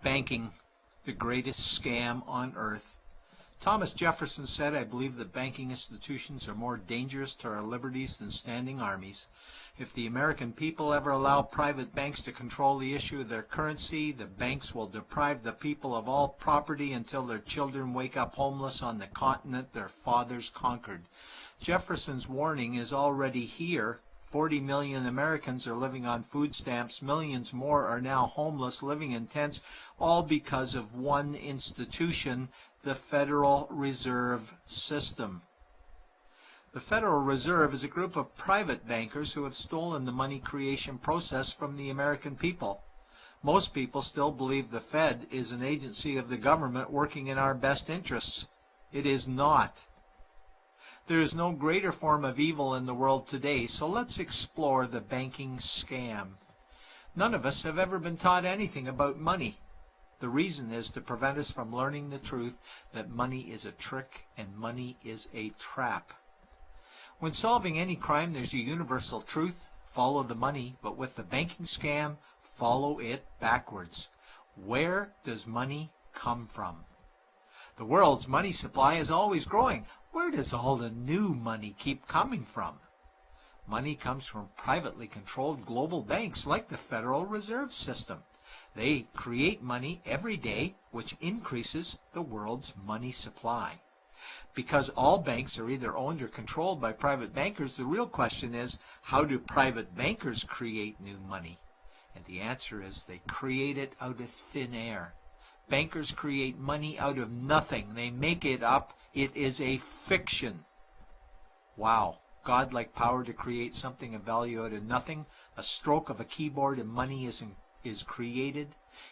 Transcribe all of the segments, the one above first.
Banking, the greatest scam on earth. Thomas Jefferson said, "I believe that banking institutions are more dangerous to our liberties than standing armies. If the American people ever allow private banks to control the issue of their currency, the banks will deprive the people of all property until their children wake up homeless on the continent their fathers conquered." Jefferson's warning is already here. 40 million Americans are living on food stamps. Millions more are now homeless, living in tents, all because of one institution, the Federal Reserve System. The Federal Reserve is a group of private bankers who have stolen the money creation process from the American people. Most people still believe the Fed is an agency of the government working in our best interests. It is not. There is no greater form of evil in the world today, so let's explore the banking scam. None of us have ever been taught anything about money. The reason is to prevent us from learning the truth that money is a trick and money is a trap. When solving any crime, there's a universal truth: follow the money, but with the banking scam, follow it backwards. Where does money come from? The world's money supply is always growing. Where does all the new money keep coming from? Money comes from privately controlled global banks like the Federal Reserve System. They create money every day, which increases the world's money supply. Because all banks are either owned or controlled by private bankers, the real question is, how do private bankers create new money? And the answer is they create it out of thin air. Bankers create money out of nothing. They make it up. It is a fiction. Wow. God-like power to create something of value out of nothing. A stroke of a keyboard and money is created.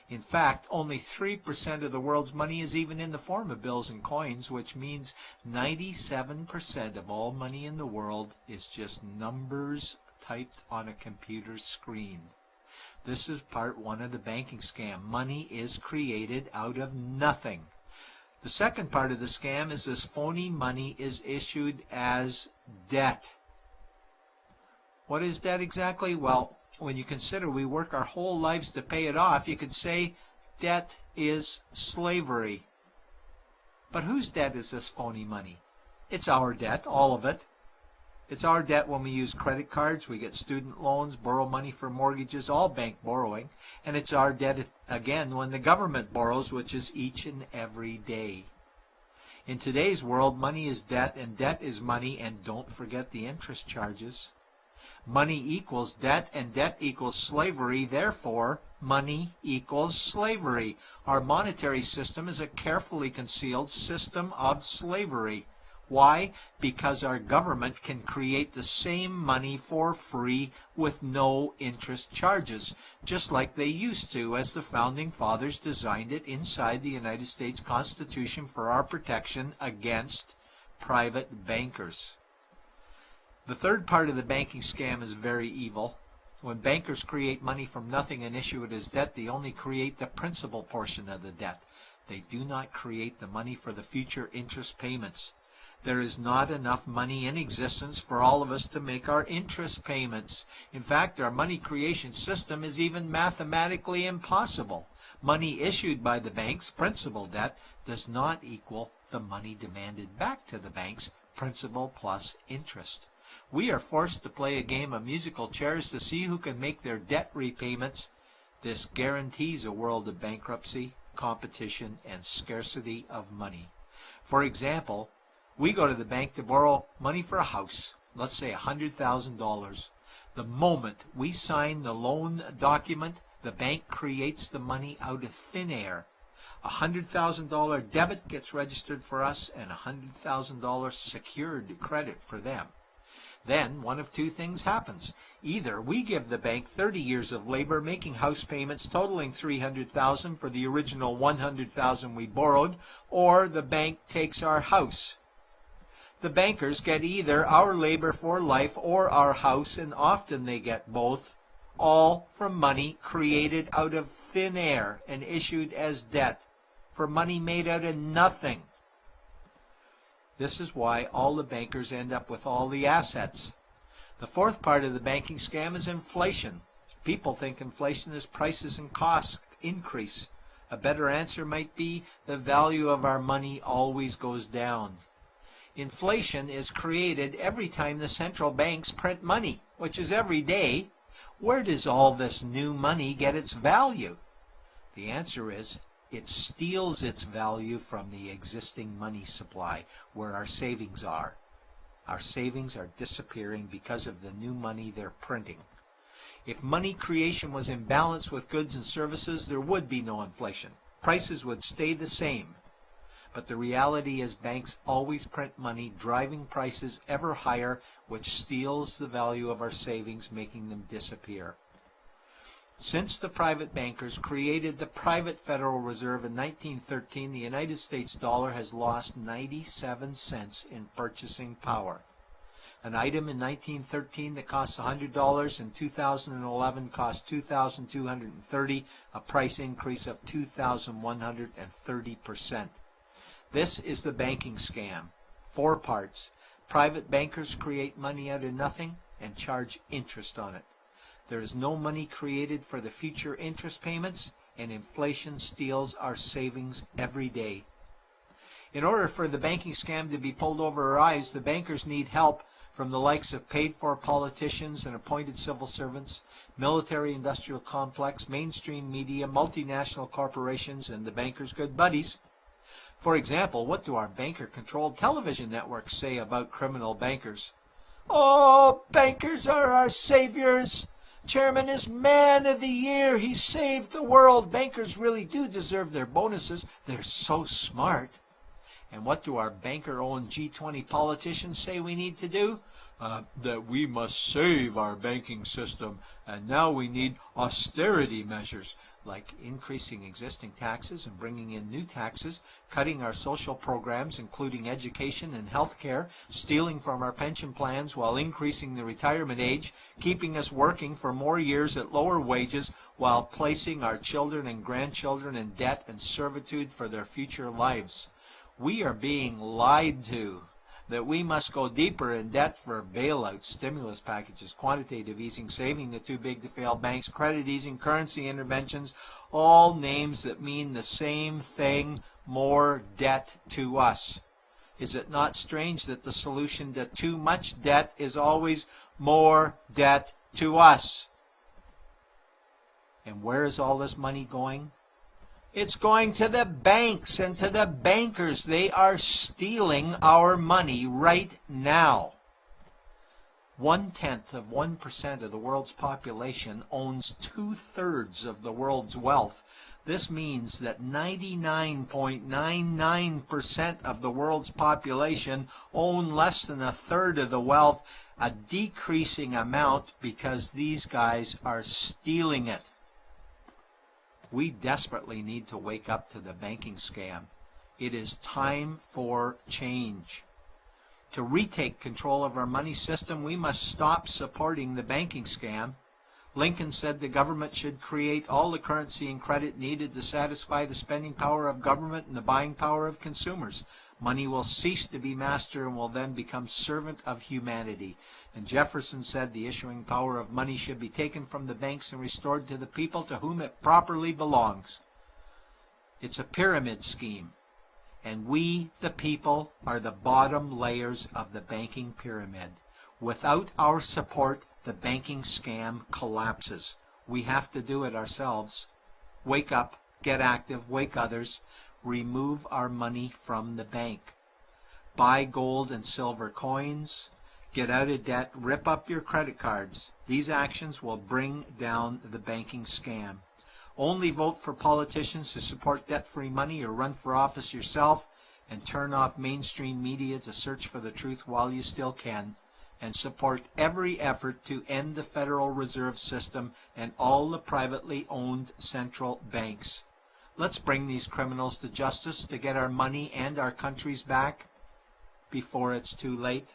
In fact, only 3% of the world's money is even in the form of bills and coins, which means 97% of all money in the world is just numbers typed on a computer screen. This is part one of the banking scam. Money is created out of nothing. The second part of the scam is this phony money is issued as debt. What is debt exactly? Well, when you consider we work our whole lives to pay it off, you could say debt is slavery. But whose debt is this phony money? It's our debt, all of it. It's our debt when we use credit cards, we get student loans, borrow money for mortgages, all bank borrowing. And it's our debt again when the government borrows, which is each and every day. In today's world, money is debt and debt is money, and don't forget the interest charges. Money equals debt and debt equals slavery, therefore money equals slavery. Our monetary system is a carefully concealed system of slavery. Why? Because our government can create the same money for free with no interest charges, just like they used to as the Founding Fathers designed it inside the United States Constitution for our protection against private bankers. The third part of the banking scam is very evil. When bankers create money from nothing and issue it as debt, they only create the principal portion of the debt. They do not create the money for the future interest payments. There is not enough money in existence for all of us to make our interest payments. In fact, our money creation system is even mathematically impossible. Money issued by the banks, principal debt, does not equal the money demanded back to the banks, principal plus interest. We are forced to play a game of musical chairs to see who can make their debt repayments. This guarantees a world of bankruptcy, competition, and scarcity of money. For example, we go to the bank to borrow money for a house, let's say $100,000. The moment we sign the loan document, the bank creates the money out of thin air. A $100,000 debit gets registered for us and a $100,000 secured credit for them. Then one of two things happens. Either we give the bank 30 years of labor making house payments totaling $300,000 for the original $100,000 we borrowed, or the bank takes our house. The bankers get either our labor for life or our house, and often they get both, all from money created out of thin air and issued as debt, for money made out of nothing. This is why all the bankers end up with all the assets. The fourth part of the banking scam is inflation. People think inflation is prices and costs increase. A better answer might be the value of our money always goes down. Inflation is created every time the central banks print money, which is every day. Where does all this new money get its value? The answer is it steals its value from the existing money supply, where our savings are. Our savings are disappearing because of the new money they're printing. If money creation was in balance with goods and services, there would be no inflation. Prices would stay the same. But the reality is banks always print money, driving prices ever higher, which steals the value of our savings, making them disappear. Since the private bankers created the private Federal Reserve in 1913, the United States dollar has lost 97 cents in purchasing power. An item in 1913 that cost $100 in 2011 cost $2,230, a price increase of 2,130%. This is the banking scam. 4 parts. Private bankers create money out of nothing and charge interest on it. There is no money created for the future interest payments, and inflation steals our savings every day. In order for the banking scam to be pulled over our eyes, the bankers need help from the likes of paid-for politicians and appointed civil servants, military-industrial complex, mainstream media, multinational corporations, and the bankers' good buddies. For example, what do our banker-controlled television networks say about criminal bankers? "Oh, bankers are our saviors. Chairman is Man of the Year. He saved the world. Bankers really do deserve their bonuses. They're so smart." And what do our banker-owned G20 politicians say we need to do? That we must save our banking system, and now we need austerity measures, like increasing existing taxes and bringing in new taxes, cutting our social programs, including education and health care, stealing from our pension plans while increasing the retirement age, keeping us working for more years at lower wages while placing our children and grandchildren in debt and servitude for their future lives. We are being lied to that we must go deeper in debt for bailouts, stimulus packages, quantitative easing, saving the too-big-to-fail banks, credit easing, currency interventions, all names that mean the same thing, more debt to us. Is it not strange that the solution to too much debt is always more debt to us? And where is all this money going? It's going to the banks and to the bankers. They are stealing our money right now. 0.1% of the world's population owns 2/3 of the world's wealth. This means that 99.99% of the world's population own less than 1/3 of the wealth, a decreasing amount because these guys are stealing it. We desperately need to wake up to the banking scam. It is time for change. To retake control of our money system, we must stop supporting the banking scam. Lincoln said the government should create all the currency and credit needed to satisfy the spending power of government and the buying power of consumers. Money will cease to be master and will then become servant of humanity. And Jefferson said the issuing power of money should be taken from the banks and restored to the people to whom it properly belongs. It's a pyramid scheme. And we, the people, are the bottom layers of the banking pyramid. Without our support, the banking scam collapses. We have to do it ourselves. Wake up, get active, wake others. Remove our money from the bank. Buy gold and silver coins. Get out of debt. Rip up your credit cards. These actions will bring down the banking scam. Only vote for politicians who support debt-free money, or run for office yourself, and turn off mainstream media to search for the truth while you still can, and support every effort to end the Federal Reserve System and all the privately owned central banks. Let's bring these criminals to justice to get our money and our countries back before it's too late.